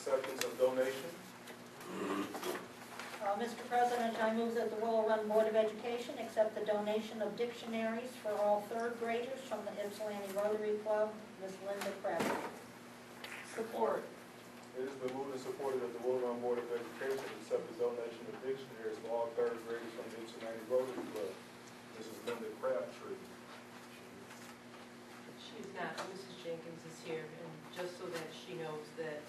Acceptance of donation. Mr. President, I move that the Willow Run Board of Education accept the donation of dictionaries for all third graders from the Ypsilanti Rotary Club, Ms. Linda Crabtree. Support. It has been moved and supported that the Willow Run Board of Education accept the donation of dictionaries for all third graders from the Ypsilanti Rotary Club. Mrs. Linda Crabtree. She's not. Mrs. Jenkins is here, and just so that she knows that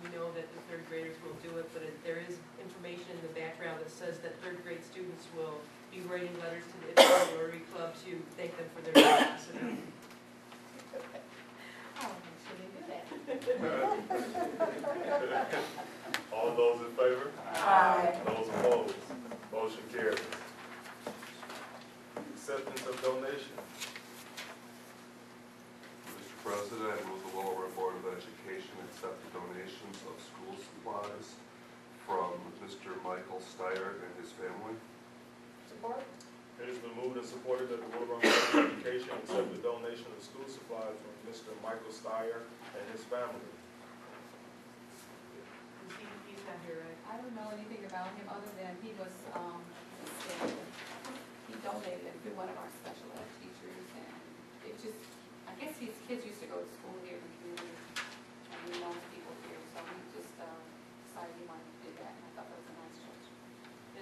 we know that the third graders will do it, but there is information in the background that says that third grade students will be writing letters to the Ypsilanti Rotary Club to thank them for their generosity. Oh, so they do that. All those in favor? Aye. Those opposed? Motion carries. Acceptance of donation. Mr. President, I move the Willow Run Board of Education accept the donations of school supplies from Mr. Michael Steyer and his family. Support? It has been moved and supported that the Willow Run Board of Education accept the donation of school supplies from Mr. Michael Steyer and his family. He's not here, right? I don't know anything about him other than he was, he donated to one of our special ed teachers, and it just, I guess his kids used to go to school here in the community, and he knows people here, so he just decided he wanted to do that, and I thought that was a nice gesture.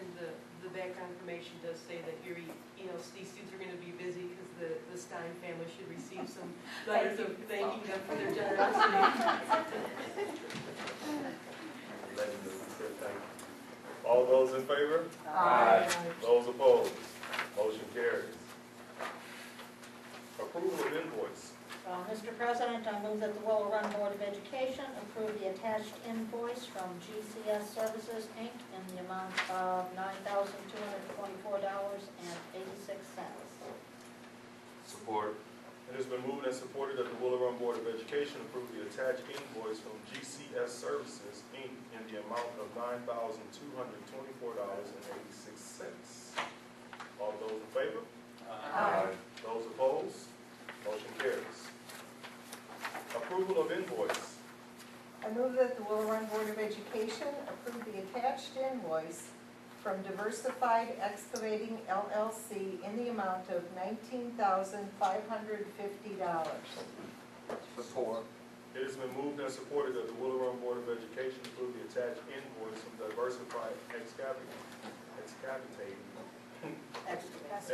And the background information does say that here, these students are going to be busy because the Stein family should receive some letters of thanking them for their generosity. All those in favor? Aye. Those opposed? Motion carries. Approval of invoice. Mr. President, I move that the Willow Run Board of Education approve the attached invoice from GCS Services, Inc. in the amount of $9,224.86. Support. It has been moved and supported that the Willow Run Board of Education approve the attached invoice from GCS Services, Inc. in the amount of $9,224.86. All those in favor? Aye. Those opposed? Motion carries. Approval of invoice. I move that the Willow Run Board of Education approve the attached invoice from Diversified Excavating LLC in the amount of $19,550. Support. It has been moved and supported that the Willow Run Board of Education approve the attached invoice from Diversified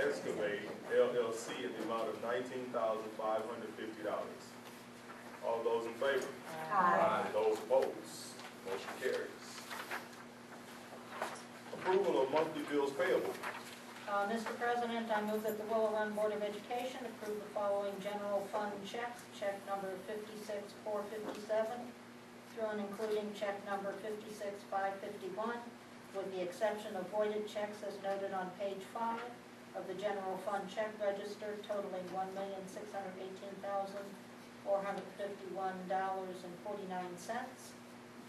Excavating LLC in the amount of $19,550. All those in favor? Aye. Those opposed? Motion carries. Approval of monthly bills payable. Mr. President, I move that the Willow Run Board of Education approve the following general fund checks. Check number 56457 through and including check number 56551, with the exception of voided checks as noted on page 5 of the general fund check register totaling $1,618,451.49.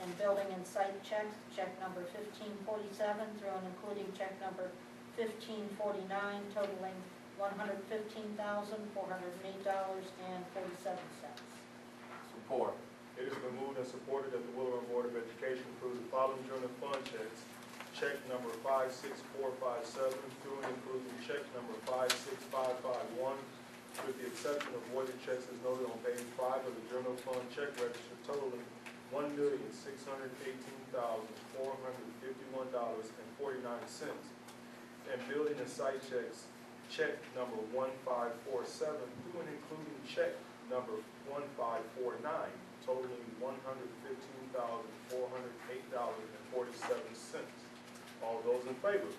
And building and site checks, check number 1547 through and including check number 1549 totaling $115,408.47. Support. It has been moved and supported that the Willow Run Board of Education approve the following general fund checks. Check number 56457 through and including check number 56551, with the exception of voided checks as noted on page 5 of the general fund check register totaling $1,618,451.49. And building and site checks, check number 1547 through and including check number 1549, totaling $115,408.47. All those in favor?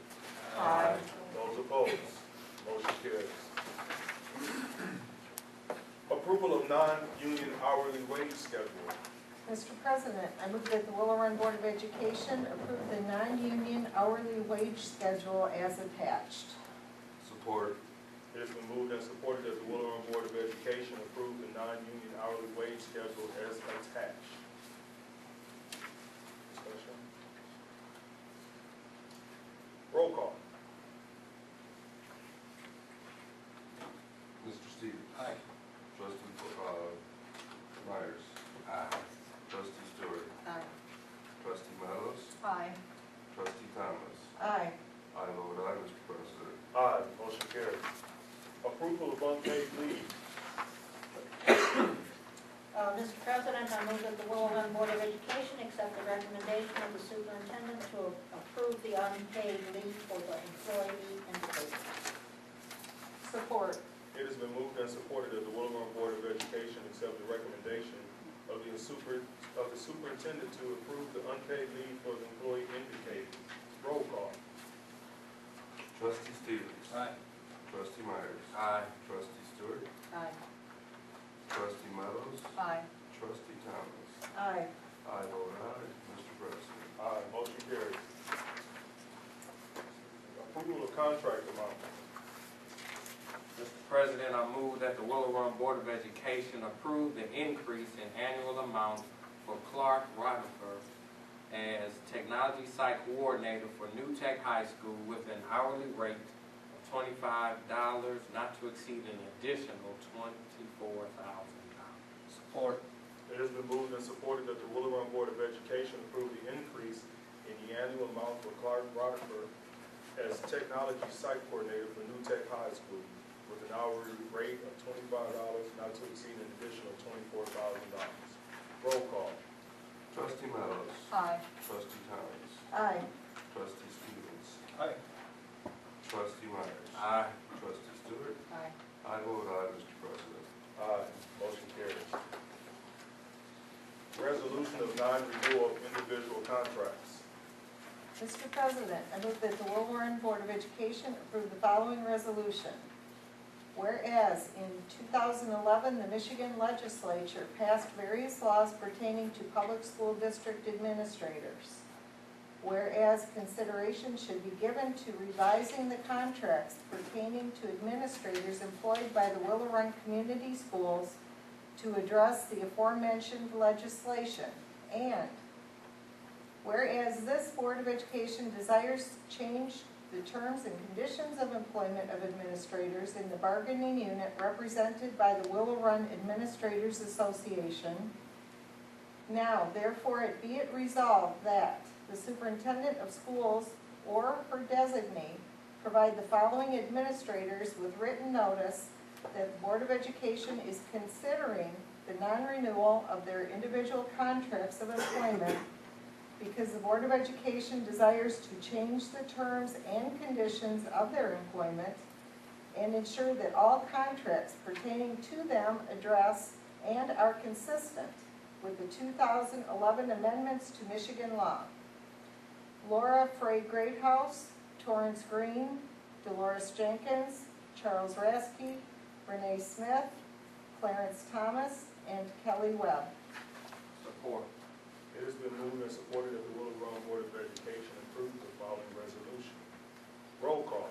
Aye. Those opposed? Motion carries. Approval of non-union hourly wage schedule. Mr. President, I move that the Willow Run Board of Education approve the non-union hourly wage schedule as attached. Support. It has been moved and supported that the Willow Run Board of Education approve the non-union hourly wage schedule as attached. Discussion? Roll call. Mr. Stevens. Aye. Trustee Myers. Aye. Trustee Stewart. Aye. unpaid leave for the employee indicated. Support. It has been moved and supported that the Willow Run Board of Education accept the recommendation of the superintendent to approve the unpaid leave for the employee indicated. Roll call. Trustee Stevens. Aye. Trustee Myers. Aye. Trustee Stewart. Aye. Trustee Meadows. Aye. Trustee Thomas. Aye. I vote aye. Mr. President. Aye, motion carries. Approval of contract amount. Mr. President, I move that the Willow Run Board of Education approve the increase in annual amount for Clark Rutherford as Technology Site Coordinator for New Tech High School with an hourly rate of $25, not to exceed an additional $24,000. Support. It has been moved and supported that the Willow Run Board of Education approve the increase in the annual amount for Clark Rutherford as Technology Site Coordinator for New Tech High School with an hourly rate of $25, not to exceed an additional $24,000. Roll call. Trustee Meadows. Aye. Trustee Thomas. Aye. Trustee Stevens. Aye. Trustee Myers. Aye. Trustee Stewart. Aye. I vote aye, Mr. President. Aye, motion carries. Resolution of non-renewal of individual contracts. Mr. President, I move that the Willow Run Board of Education approve the following resolution. Whereas in 2011, the Michigan legislature passed various laws pertaining to public school district administrators. Whereas consideration should be given to revising the contracts pertaining to administrators employed by the Willow Run Community Schools to address the aforementioned legislation. And whereas this Board of Education desires to change the terms and conditions of employment of administrators in the bargaining unit represented by the Willow Run Administrators Association. Now, therefore, be it resolved that the superintendent of schools or her designee provide the following administrators with written notice that the Board of Education is considering the non-renewal of their individual contracts of employment because the Board of Education desires to change the terms and conditions of their employment and ensure that all contracts pertaining to them address and are consistent with the 2011 amendments to Michigan law. Laura Frey Greathouse, Torrance Green, Dolores Jenkins, Charles Rasky, Renee Smith, Clarence Thomas, and Kelly Webb. Support. It has been moved and supported that the Willow Run Board of Education approve the following resolution. Roll call.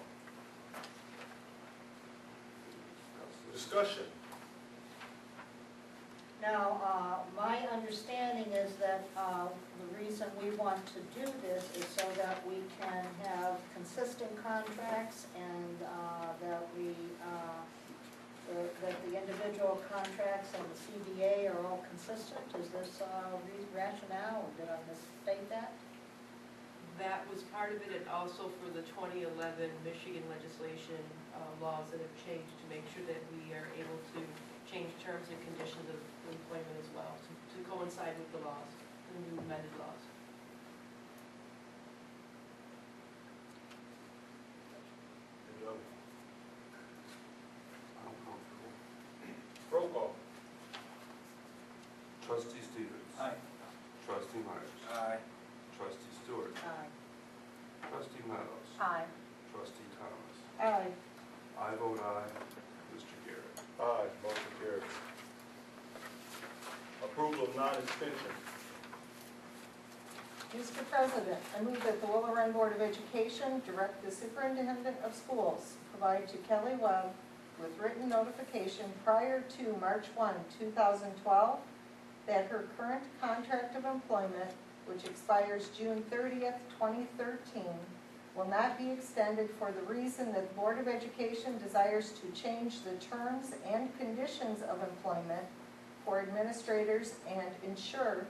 Discussion. Now, my understanding is that the reason we want to do this is so that we can have consistent contracts and that the individual contracts and the CBA are all consistent. Is this rationale, or did I misstate that? That was part of it, and also for the 2011 Michigan legislation laws that have changed to make sure that we are able to change terms and conditions of employment as well, to coincide with the laws, the new amended laws. Any other? I'm comfortable. Roll call. Trustee Stevens. Aye. Trustee Myers. Aye. Trustee Stewart. Aye. Trustee Meadows. Aye. Trustee Thomas. Aye. I vote aye. Mr. Garrett. Aye, motion carries. Approval of non-extension. Mr. President, I move that the Willow Run Board of Education direct the superintendent of schools provide to Kelly Webb with written notification prior to March 1, 2012, that her current contract of employment, which expires June 30th, 2013, will not be extended for the reason that the Board of Education desires to change the terms and conditions of employment for administrators and assure